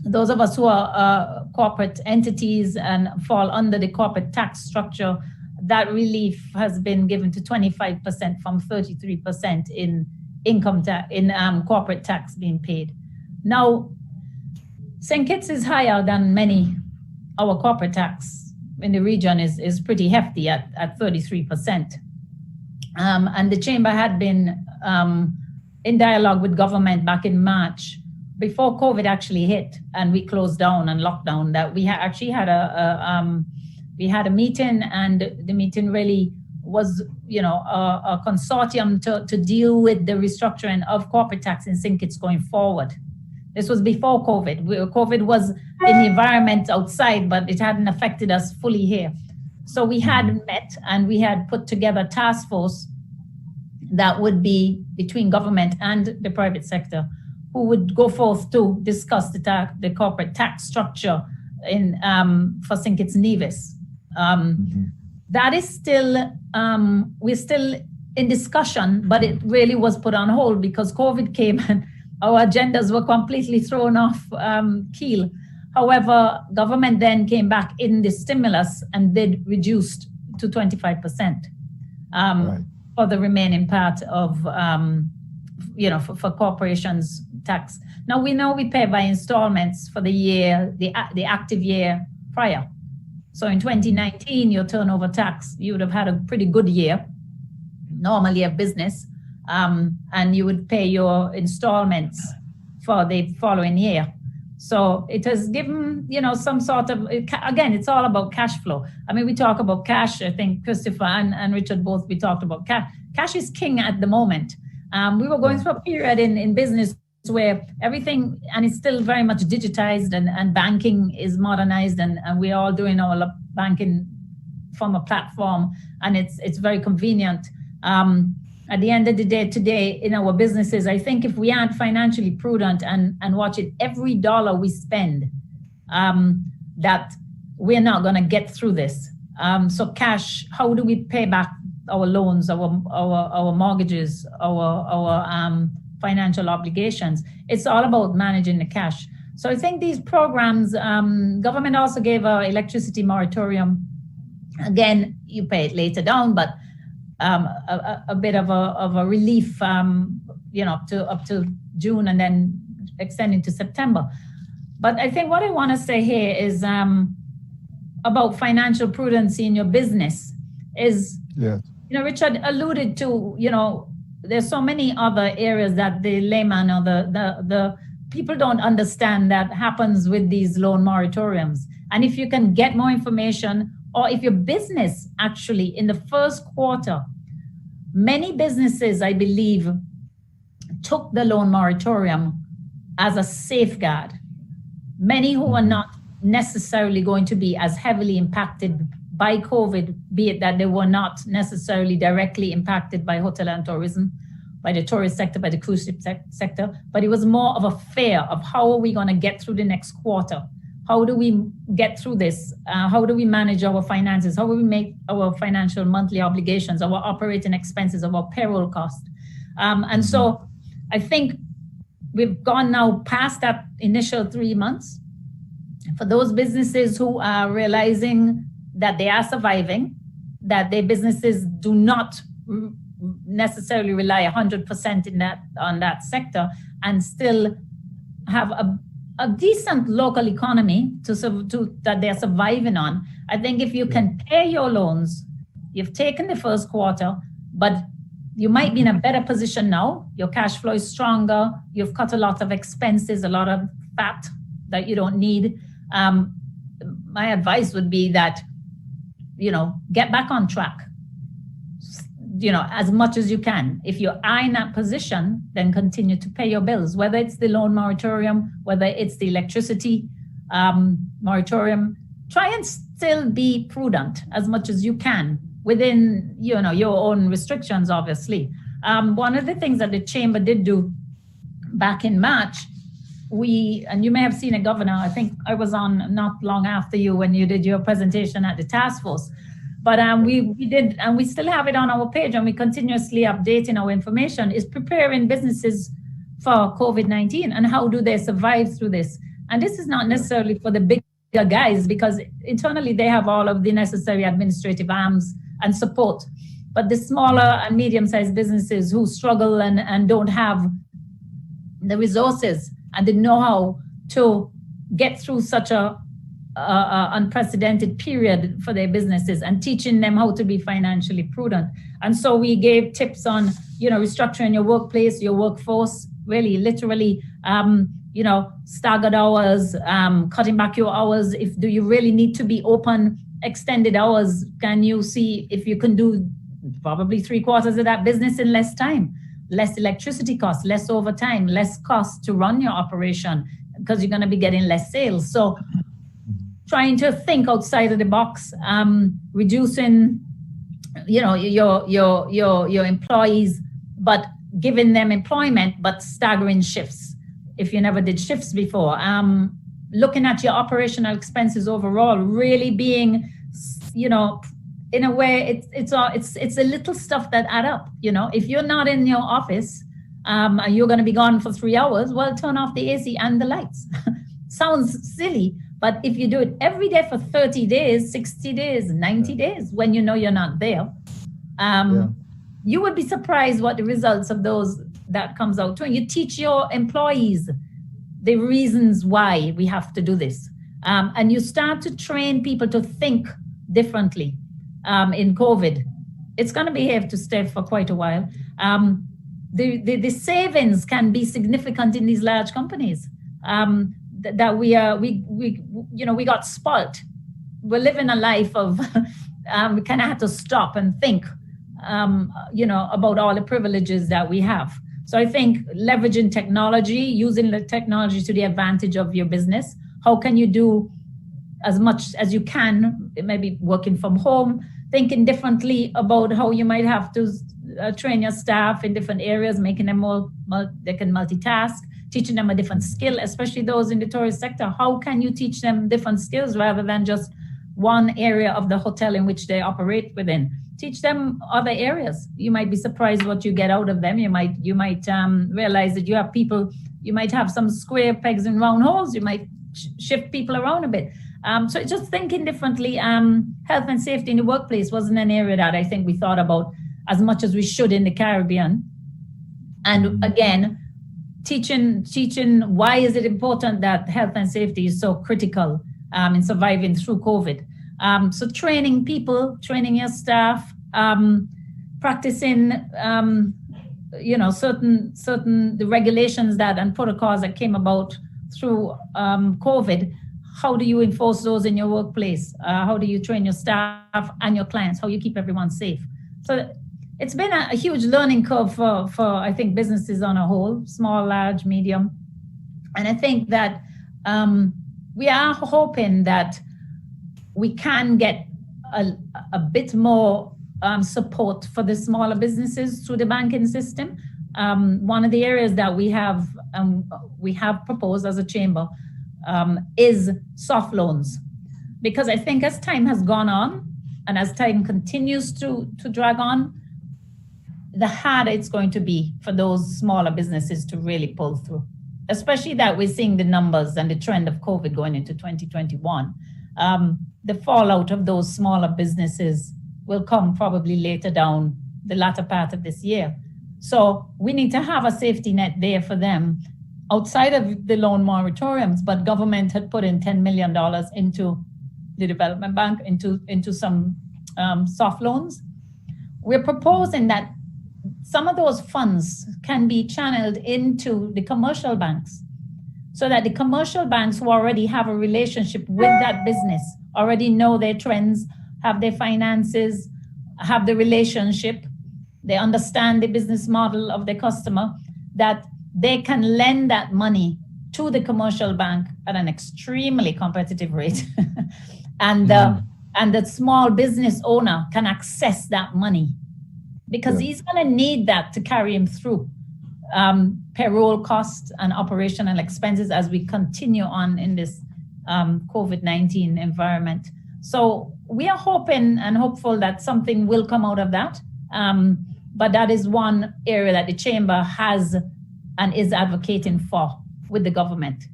those of us who are corporate entities and fall under the corporate tax structure, that relief has been given to 25% from 33% in income tax, in corporate tax being paid. Now, St. Kitts is higher than many. Our corporate tax in the region is pretty hefty at 33%. And the chamber had been in dialogue with government back in March, before COVID actually hit and we closed down and locked down, that we actually had we had a meeting, and the meeting really was, a consortium to deal with the restructuring of corporate tax in St. Kitts going forward. This was before COVID. COVID was in the environment outside, but it hadn't affected us fully here. So we had met and we had put together a task force that would be between government and the private sector, who would go forth to discuss the corporate tax structure for St. Kitts and Nevis. That is still, we're still in discussion, but it really was put on hold because COVID came and our agendas were completely thrown off keel. However, government then came back in the stimulus and did reduced to 25% for the remaining part of, for corporations tax. Now we know we pay by installments for the year, the active year prior. So in 2019, your turnover tax, you would have had a pretty good year, normally a business, and you would pay your installments for the following year. So it has given, some sort of, again, it's all about cash flow. I mean, we talk about cash. I think Christopher and Richard both, we talked about cash. Cash is king at the moment. We were going through a period in business where everything, and it's still very much digitized and banking is modernized and we're all doing our banking from a platform and it's very convenient. At the end of the day today in our businesses, I think if we aren't financially prudent and watch it, every dollar we spend, that we're not going to get through this. So cash, how do we pay back our loans, our mortgages, our financial obligations? It's all about managing the cash. So I think these programs, government also gave an electricity moratorium. Again, you pay it later down, but a bit of a relief, up to June and then extending to September. But I think what I want to say here is about financial prudence in your business is, Richard alluded to, there's so many other areas that the layman or the people don't understand that happens with these loan moratoriums. And if you can get more information, or if your business actually in the first quarter, many businesses, I believe, took the loan moratorium as a safeguard. Many who are not necessarily going to be as heavily impacted by COVID, be it that they were not necessarily directly impacted by hotel and tourism, by the tourist sector, by the cruise ship sector, but it was more of a fear of how are we going to get through the next quarter? How do we get through this? How do we manage our finances? How do we make our financial monthly obligations, our operating expenses, our payroll cost? And so I think we've gone now past that initial 3 months. For those businesses who are realizing that they are surviving, that their businesses do not necessarily rely 100% on that sector and still have a decent local economy that they're surviving on. I think if you can pay your loans, you've taken the first quarter, but you might be in a better position now. Your cash flow is stronger. You've cut a lot of expenses, a lot of fat that you don't need. My advice would be that, get back on track, as much as you can. If you are in that position, then continue to pay your bills, whether it's the loan moratorium, whether it's the electricity moratorium. Try and still be prudent as much as you can within, your own restrictions, obviously. One of the things that the chamber did do back in March, and you may have seen it, Governor, I think I was on not long after you when you did your presentation at the task force. But we did, and we still have it on our page, and we continuously updating our information, is preparing businesses for COVID-19 and how do they survive through this. And this is not necessarily for the bigger guys, because internally they have all of the necessary administrative arms and support. But the smaller and medium-sized businesses who struggle and don't have the resources and the know-how to get through such a unprecedented period for their businesses, and teaching them how to be financially prudent. And so we gave tips on, restructuring your workplace, your workforce, really, literally, staggered hours, cutting back your hours. Do you really need to be open extended hours? Can you see if you can do probably 3/4 of that business in less time? Less electricity costs, less overtime, less cost to run your operation, because you're going to be getting less sales. So trying to think outside of the box, reducing, your employees, but giving them employment, but staggering shifts if you never did shifts before. Looking at your operational expenses overall, really being, in a way, it's a little stuff that add up. If you're not in your office and you're going to be gone for 3 hours, well, turn off the AC and the lights. Sounds silly, but if you do it every day for 30 days, 60 days, 90 days, when you know you're not there, you would be surprised what the results of those that comes out to. And you teach your employees the reasons why we have to do this. And you start to train people to think differently in COVID. It's going to be here to stay for quite a while. The savings can be significant in these large companies. That we got spoiled. We're living a life of we kind of had to stop and think, about all the privileges that we have. So I think leveraging technology, using the technology to the advantage of your business. How can you do as much as you can? Maybe working from home, thinking differently about how you might have to train your staff in different areas, making them they can multitask. Teaching them a different skill, especially those in the tourist sector. How can you teach them different skills rather than just one area of the hotel in which they operate within? Teach them other areas. You might be surprised what you get out of them. You might realize that you have people, you might have some square pegs and round holes. You might shift people around a bit. So just thinking differently. Health and safety in the workplace wasn't an area that I think we thought about as much as we should in the Caribbean. And again, teaching why is it important that health and safety is so critical in surviving through COVID. So training people, training your staff, practicing, certain the regulations and protocols that came about through COVID. How do you enforce those in your workplace? How do you train your staff and your clients? How you keep everyone safe? So it's been a huge learning curve for I think businesses on a whole, small, large, medium. And I think that we are hoping that we can get a bit more support for the smaller businesses through the banking system. One of the areas that we have proposed as a chamber is soft loans. Because I think as time has gone on and as time continues to drag on, the harder it's going to be for those smaller businesses to really pull through, especially that we're seeing the numbers and the trend of COVID going into 2021. The fallout of those smaller businesses will come probably later down the latter part of this year. So we need to have a safety net there for them outside of the loan moratoriums, but government had put in $10 million into the development bank, into some soft loans. We're proposing that some of those funds can be channeled into the commercial banks so that the commercial banks who already have a relationship with that business, already know their trends, have their finances, have the relationship, they understand the business model of the customer, that they can lend that money to the commercial bank at an extremely competitive rate. And the small business owner can access that money because he's going to need that to carry him through payroll costs and operational expenses as we continue on in this COVID-19 environment. So we are hoping and hopeful that something will come out of that. But that is one area that the chamber has and is advocating for with the government.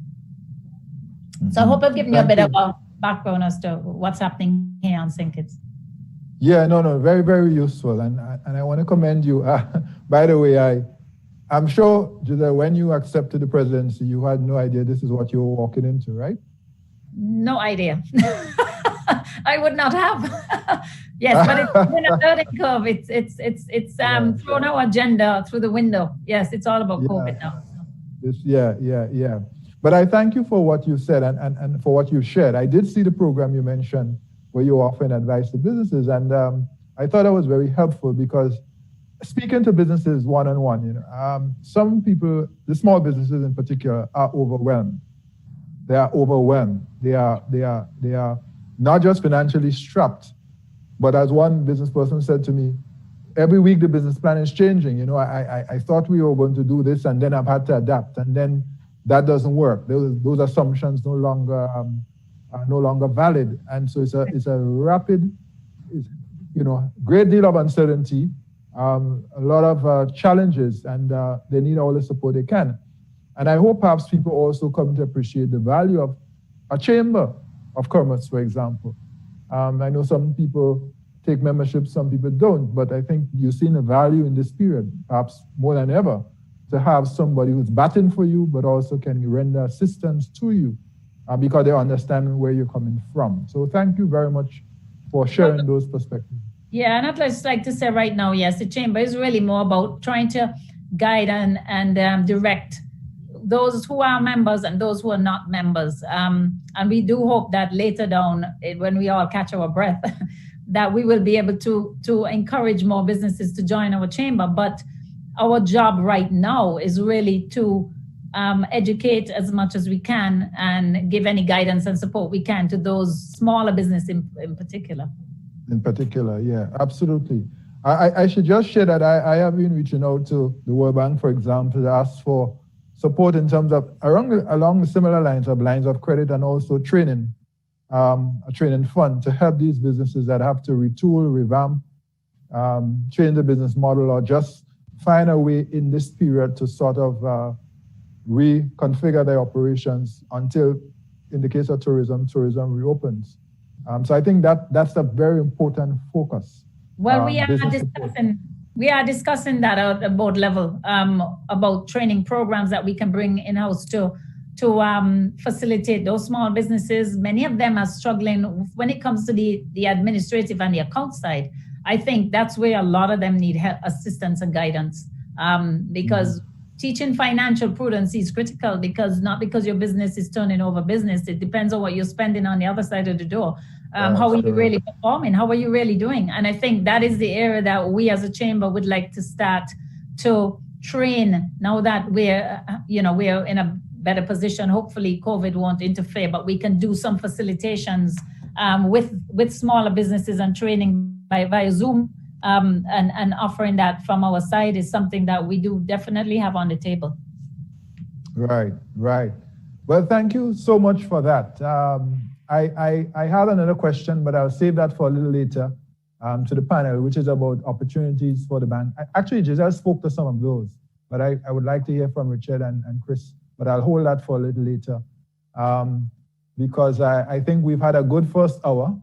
So I hope I've given you a bit of a background as to what's happening here on St. Kitts. Yeah, no, very, very useful. And I want to commend you. By the way, I'm sure, Giselle, when you accepted the presidency, you had no idea this is what you were walking into, right? No idea. I would not have. Yes, but it's been a learning curve. It's thrown our agenda through the window. Yes, it's all about COVID now. Yeah. But I thank you for what you said and for what you shared. I did see the program you mentioned where you were offering advice to businesses, and I thought that was very helpful because speaking to businesses one-on-one, some people, the small businesses in particular, are overwhelmed. they are overwhelmed. They are not just financially strapped, but as one business person said to me, every week the business plan is changing. You know, I thought we were going to do this, and then I've had to adapt, and then that doesn't work. Those assumptions no longer are no longer valid, and so it's a rapid, great deal of uncertainty, a lot of challenges, and they need all the support they can. And I hope perhaps people also come to appreciate the value of a chamber of commerce, for example. I know some people take membership, some people don't, but I think you've seen the value in this period, perhaps more than ever, to have somebody who's batting for you, but also can render assistance to you because they understand where you're coming from. So thank you very much for sharing those perspectives. Yeah, and I'd just like to say right now, yes, the chamber is really more about trying to guide and direct those who are members and those who are not members. And we do hope that later down, when we all catch our breath, that we will be able to encourage more businesses to join our chamber. But our job right now is really to educate as much as we can and give any guidance and support we can to those smaller businesses in particular. In particular, yeah, absolutely. I should just share that I have been reaching out to the World Bank, for example, to ask for support in terms of along similar lines of credit and also training, a training fund to help these businesses that have to retool, revamp, change the business model, or just find a way in this period to sort of reconfigure their operations until, in the case of tourism reopens. So I think that's a very important focus. Well, we are discussing that at the board level about training programs that we can bring in-house to facilitate those small businesses. Many of them are struggling when it comes to the administrative and the account side. I think that's where a lot of them need help, assistance and guidance because teaching financial prudence is critical, because not because your business is turning over business, it depends on what you're spending on the other side of the door. How are you really performing? How are you really doing? And I think that is the area that we as a chamber would like to start to train now that we're in a better position. Hopefully COVID won't interfere, but we can do some facilitations with smaller businesses and training via Zoom and offering that from our side is something that we do definitely have on the table. Right. Well, thank you so much for that. I had another question, but I'll save that for a little later to the panel, which is about opportunities for the bank. Actually, Giselle spoke to some of those, but I would like to hear from Richard and Chris, but I'll hold that for a little later because I think we've had a good first hour.